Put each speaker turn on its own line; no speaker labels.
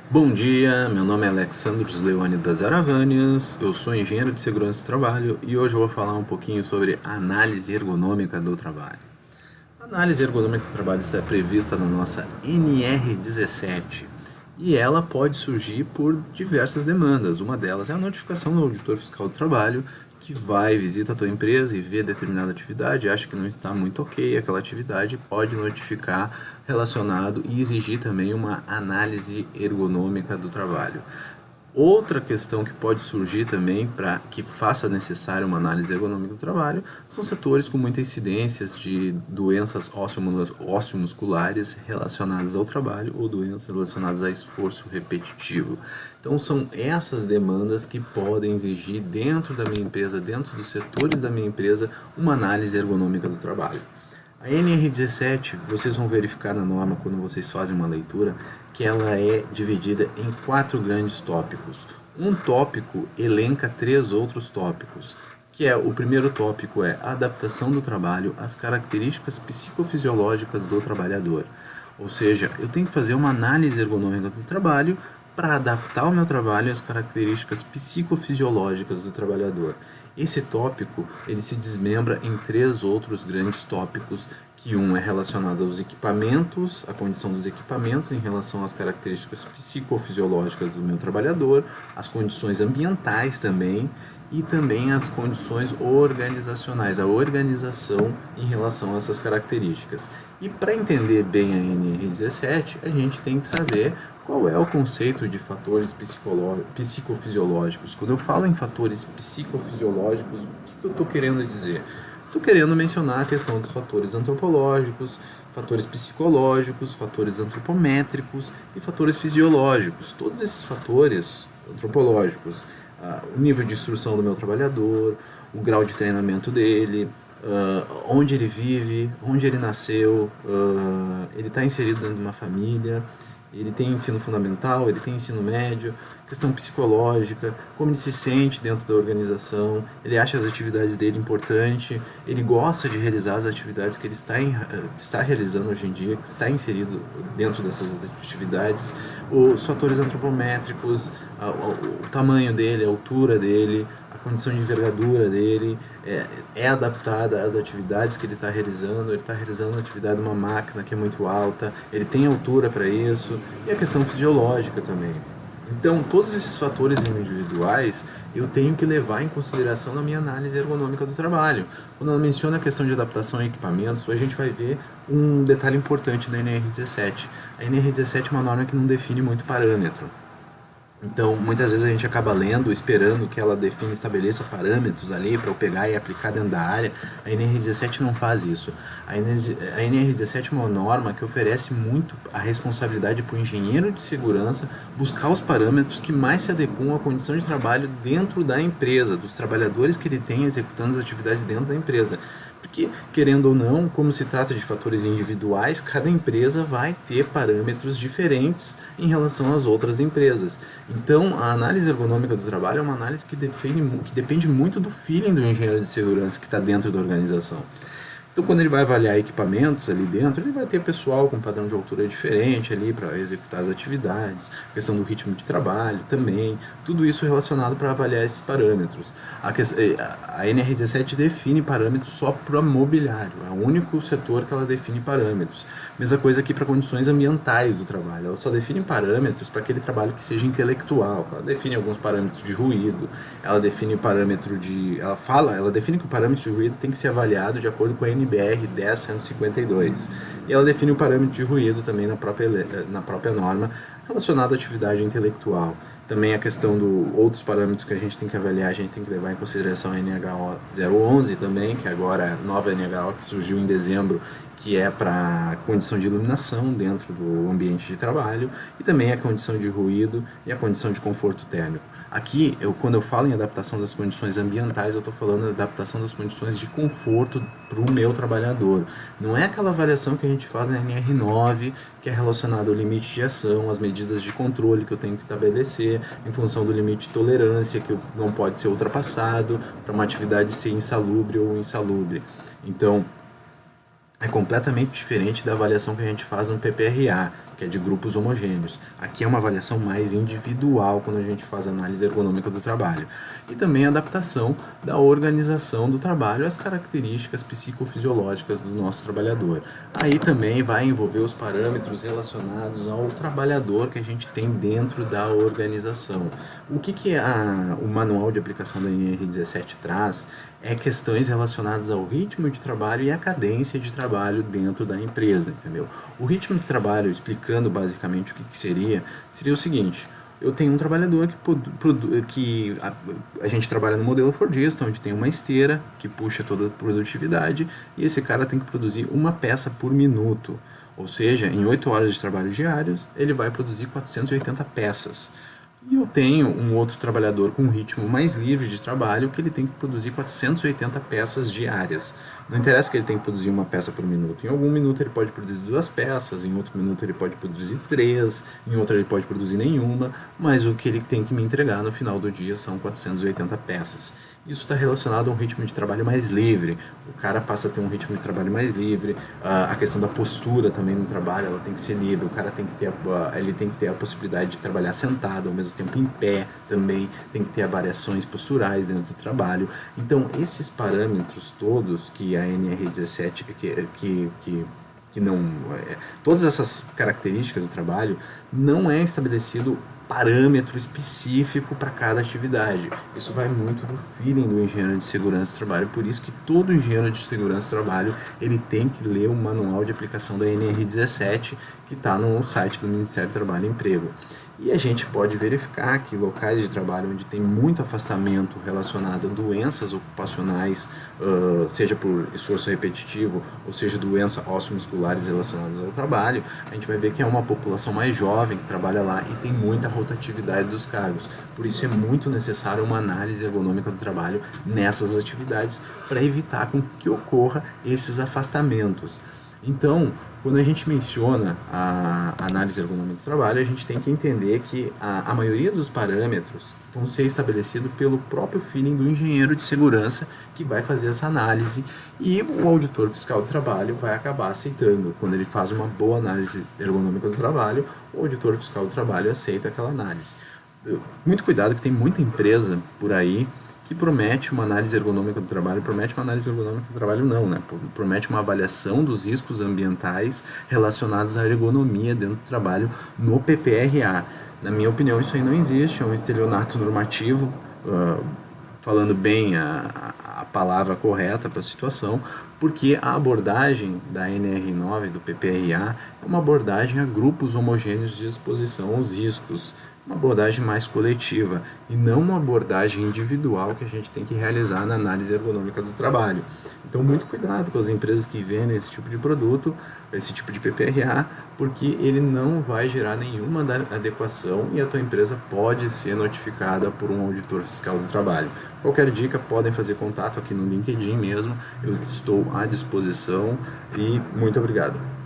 Bom dia, meu nome é Alexandros Leone das Aravânias, eu sou engenheiro de segurança do trabalho e hoje eu vou falar um pouquinho sobre análise ergonômica do trabalho. A análise ergonômica do trabalho está prevista na nossa NR17 e ela pode surgir por diversas demandas. Uma delas é a notificação do auditor fiscal do trabalho, que vai, visita a tua empresa e vê determinada atividade, acha que não está muito ok aquela atividade, pode notificar relacionado e exigir também uma análise ergonômica do trabalho. Outra questão que pode surgir também para que faça necessária uma análise ergonômica do trabalho são setores com muitas incidências de doenças osteomusculares relacionadas ao trabalho ou doenças relacionadas a esforço repetitivo. Então são essas demandas que podem exigir dentro da minha empresa, dentro dos setores da minha empresa, uma análise ergonômica do trabalho. A NR17, vocês vão verificar na norma quando vocês fazem uma leitura, que ela é dividida em 4 grandes tópicos. Um tópico elenca 3 outros tópicos, que é o primeiro tópico é a adaptação do trabalho às características psicofisiológicas do trabalhador. Ou seja, eu tenho que fazer uma análise ergonômica do trabalho para adaptar o meu trabalho às características psicofisiológicas do trabalhador. Esse tópico ele se desmembra em 3 outros grandes tópicos, que um é relacionado aos equipamentos, a condição dos equipamentos em relação às características psicofisiológicas do meu trabalhador, as condições ambientais também, e também as condições organizacionais, a organização em relação a essas características. E para entender bem a NR17, a gente tem que saber qual é o conceito de fatores psicofisiológicos. Quando eu falo em fatores psicofisiológicos, o que eu estou querendo dizer? Estou querendo mencionar a questão dos fatores antropológicos, fatores psicológicos, fatores antropométricos e fatores fisiológicos. Todos esses fatores antropológicos, o nível de instrução do meu trabalhador, o grau de treinamento dele, onde ele vive, onde ele nasceu, ele está inserido dentro de uma família, ele tem ensino fundamental, ele tem ensino médio, questão psicológica, como ele se sente dentro da organização, ele acha as atividades dele importantes, ele gosta de realizar as atividades que ele está realizando hoje em dia, que está inserido dentro dessas atividades, os fatores antropométricos, o tamanho dele, a altura dele, a condição de envergadura dele é adaptada às atividades que ele está realizando. Ele está realizando a atividade de uma máquina que é muito alta, ele tem altura para isso, e a questão fisiológica também. Então, todos esses fatores individuais eu tenho que levar em consideração na minha análise ergonômica do trabalho. Quando ela menciona a questão de adaptação a equipamentos, a gente vai ver um detalhe importante da NR17. A NR17 é uma norma que não define muito parâmetro. Então, muitas vezes a gente acaba lendo, esperando que ela define, estabeleça parâmetros ali para eu pegar e aplicar dentro da área. A NR17 não faz isso. A NR17 é uma norma que oferece muito a responsabilidade para o engenheiro de segurança buscar os parâmetros que mais se adequam à condição de trabalho dentro da empresa, dos trabalhadores que ele tem executando as atividades dentro da empresa. Porque, querendo ou não, como se trata de fatores individuais, cada empresa vai ter parâmetros diferentes em relação às outras empresas. Então, a análise ergonômica do trabalho é uma análise que depende muito do feeling do engenheiro de segurança que está dentro da organização. Então, quando ele vai avaliar equipamentos ali dentro, ele vai ter pessoal com padrão de altura diferente ali para executar as atividades, questão do ritmo de trabalho também, tudo isso relacionado para avaliar esses parâmetros. A NR17 define parâmetros só para mobiliário, é o único setor que ela define parâmetros. Mesma coisa aqui para condições ambientais do trabalho, ela só define parâmetros para aquele trabalho que seja intelectual. Ela define alguns parâmetros de ruído, ela define o parâmetro de... ela define que o parâmetro de ruído tem que ser avaliado de acordo com a NBR 10152. E ela define o parâmetro de ruído também na própria norma relacionado à atividade intelectual. Também a questão do outros parâmetros que a gente tem que avaliar, a gente tem que levar em consideração a NHO 011 também, que agora é a nova NHO que surgiu em dezembro, que é para condição de iluminação dentro do ambiente de trabalho, e também a condição de ruído e a condição de conforto térmico. Aqui, quando eu falo em adaptação das condições ambientais, eu estou falando da adaptação das condições de conforto para o meu trabalhador. Não é aquela avaliação que a gente faz na NR9, que é relacionada ao limite de ação, as medidas de controle que eu tenho que estabelecer, em função do limite de tolerância, que não pode ser ultrapassado, para uma atividade ser insalubre ou insalubre. Então, é completamente diferente da avaliação que a gente faz no PPRA, que é de grupos homogêneos. Aqui é uma avaliação mais individual quando a gente faz análise ergonômica do trabalho. E também a adaptação da organização do trabalho às características psicofisiológicas do nosso trabalhador. Aí também vai envolver os parâmetros relacionados ao trabalhador que a gente tem dentro da organização. O que o manual de aplicação da NR17 traz é questões relacionadas ao ritmo de trabalho e à cadência de trabalho dentro da empresa, entendeu? O ritmo de trabalho, explicando basicamente o que seria o seguinte: eu tenho um trabalhador que a gente trabalha no modelo Fordista, onde tem uma esteira que puxa toda a produtividade, e esse cara tem que produzir uma peça por minuto. Ou seja, em 8 horas de trabalho diários, ele vai produzir 480 peças. E eu tenho um outro trabalhador com um ritmo mais livre de trabalho que ele tem que produzir 480 peças diárias. Não interessa que ele tem que produzir uma peça por minuto. Em algum minuto ele pode produzir 2 peças, em outro minuto ele pode produzir 3, em outro ele pode produzir nenhuma, mas o que ele tem que me entregar no final do dia são 480 peças. Isso está relacionado a um ritmo de trabalho mais livre. O cara passa a ter um ritmo de trabalho mais livre. A questão da postura também no trabalho, ela tem que ser livre. O cara tem que ter ele tem que ter a possibilidade de trabalhar sentado, ao mesmo tempo em pé também. Tem que ter variações posturais dentro do trabalho. Então, esses parâmetros todos que a NR17, que não... todas essas características do trabalho, não é estabelecido parâmetro específico para cada atividade. Isso vai muito do feeling do engenheiro de segurança do trabalho, por isso que todo engenheiro de segurança do trabalho ele tem que ler o manual de aplicação da NR17 que está no site do Ministério do Trabalho e Emprego. E a gente pode verificar que locais de trabalho onde tem muito afastamento relacionado a doenças ocupacionais, seja por esforço repetitivo, ou seja, doenças osteomusculares relacionadas ao trabalho, a gente vai ver que é uma população mais jovem que trabalha lá e tem muita rotatividade dos cargos. Por isso é muito necessário uma análise ergonômica do trabalho nessas atividades para evitar com que ocorra esses afastamentos. Então, quando a gente menciona a análise ergonômica do trabalho, a gente tem que entender que a maioria dos parâmetros vão ser estabelecidos pelo próprio feeling do engenheiro de segurança que vai fazer essa análise, e o auditor fiscal do trabalho vai acabar aceitando. Quando ele faz uma boa análise ergonômica do trabalho, o auditor fiscal do trabalho aceita aquela análise. Muito cuidado, que tem muita empresa por aí que promete uma análise ergonômica do trabalho, não, né? Promete uma avaliação dos riscos ambientais relacionados à ergonomia dentro do trabalho no PPRA. Na minha opinião, isso aí não existe, é um estelionato normativo, falando bem a palavra correta para a situação, porque a abordagem da NR9 do PPRA é uma abordagem a grupos homogêneos de exposição aos riscos, uma abordagem mais coletiva e não uma abordagem individual que a gente tem que realizar na análise ergonômica do trabalho. Então, muito cuidado com as empresas que vendem esse tipo de produto, esse tipo de PPRA, porque ele não vai gerar nenhuma adequação e a tua empresa pode ser notificada por um auditor fiscal do trabalho. Qualquer dica, podem fazer contato aqui no LinkedIn mesmo, eu estou à disposição e muito obrigado.